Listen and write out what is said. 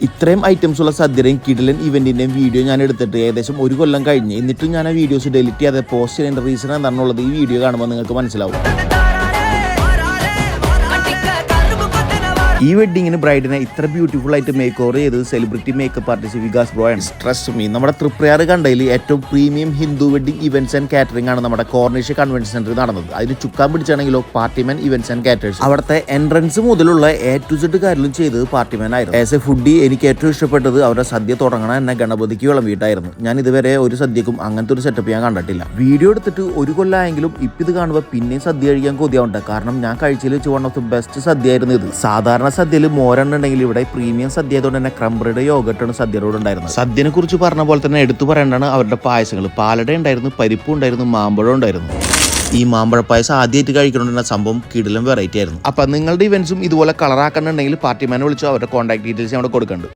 ഇത്രയും ഐറ്റംസ് ഉള്ള സദ്യയുടെയും കിടിലൻ ഇവന്റിന്റെയും വീഡിയോ ഞാൻ എടുത്തിട്ട് ഏകദേശം 1 കൊല്ലം കഴിഞ്ഞ്. എന്നിട്ടും ഞാൻ ആ വീഡിയോസ് ഡിലീറ്റ് ചെയ്യാതെ പോസ്റ്റ് ചെയ്യേണ്ട റീസൺ എന്താണെന്നുള്ളത് ഈ വീഡിയോ കാണുമ്പോൾ നിങ്ങൾക്ക് മനസ്സിലാവും. ഈ വെഡിങ്ങിന് ബ്രൈഡിനെ ഇത്ര ബ്യൂട്ടിഫുൾ ആയിട്ട് മേക്ക് ഓവർ ചെയ്തത് celebrity makeup artist Vikas bro ആണ്. ട്രസ്റ്റ് മീ, നമ്മുടെ തൃപ്രയാർ കണ്ടതിൽ ഏറ്റവും premium Hindu wedding events and catering ആണ് നമ്മുടെ കോർണിഷ് കൺവെൻഷൻ സെന്ററിൽ നടന്നത്. അതിന് ചുക്കാൻ പിടിച്ചാണെങ്കിലോ പാർട്ടിമാൻ ഇവന്റ്സ് ആൻഡ് കാറ്റേഴ്സ്. അവിടുത്തെ എൻട്രൻസ് മുതലുള്ള A to Z കാര്യങ്ങളും ചെയ്തത് പാർട്ടിമാൻ ആയിരുന്നു. ആസ് എ ഫുഡി എനിക്ക് ഏറ്റവും ഇഷ്ടപ്പെട്ടത് അവരുടെ സദ്യ തുടങ്ങണ എന്നെ ഗണപതിക്ക് വിളമ്പിയിട്ടായിരുന്നു. ഞാൻ ഇതുവരെ ഒരു സദ്യക്കും അങ്ങനത്തെ ഒരു സെറ്റപ്പ് ഞാൻ കണ്ടിട്ടില്ല. വീഡിയോ എടുത്തിട്ട് 1 കൊല്ലമായെങ്കിലും ഇപ്പം ഇത് കാണുമ്പോൾ പിന്നെയും സദ്യ കഴിക്കാൻ കൊതിയാവുണ്ട്. കാരണം ഞാൻ കഴിച്ചതിൽ വെച്ച് വൺ ഓഫ് ദി ബെസ്റ്റ് സദ്യ ആയിരുന്നു ഇത്. സാധാരണ സദ്യയിൽ മോരെണ്ണുണ്ടെങ്കിൽ ഇവിടെ പ്രീമിയം സദ്യ ആയതുകൊണ്ട് തന്നെ ക്രംബ്രിയുടെ യോഗട്ടാണ് സദ്യയോട് ഉണ്ടായിരുന്നത്. സദ്യനെ കുറിച്ച് പറഞ്ഞ പോലെ തന്നെ എടുത്തു പറയേണ്ടതാണ് അവരുടെ പായസങ്ങൾ. പാലട ഉണ്ടായിരുന്നു, പരിപ്പും ഉണ്ടായിരുന്നു, മാമ്പഴം ഉണ്ടായിരുന്നു. ഈ മാമ്പഴ പായസം ആദ്യമായിട്ട് കഴിക്കണമെന്ന സംഭവം കിടിലം വെറൈറ്റി ആയിരുന്നു. അപ്പം നിങ്ങളുടെ ഇവന്റ്സും ഇതുപോലെ കളറാക്കണമെന്നുണ്ടെങ്കിൽ പാർട്ടിമാനെ വിളിച്ചോ, അവരുടെ കോൺടാക്ട് ഡീറ്റെയിൽസ് അവിടെ കൊടുക്കുന്നുണ്ട്.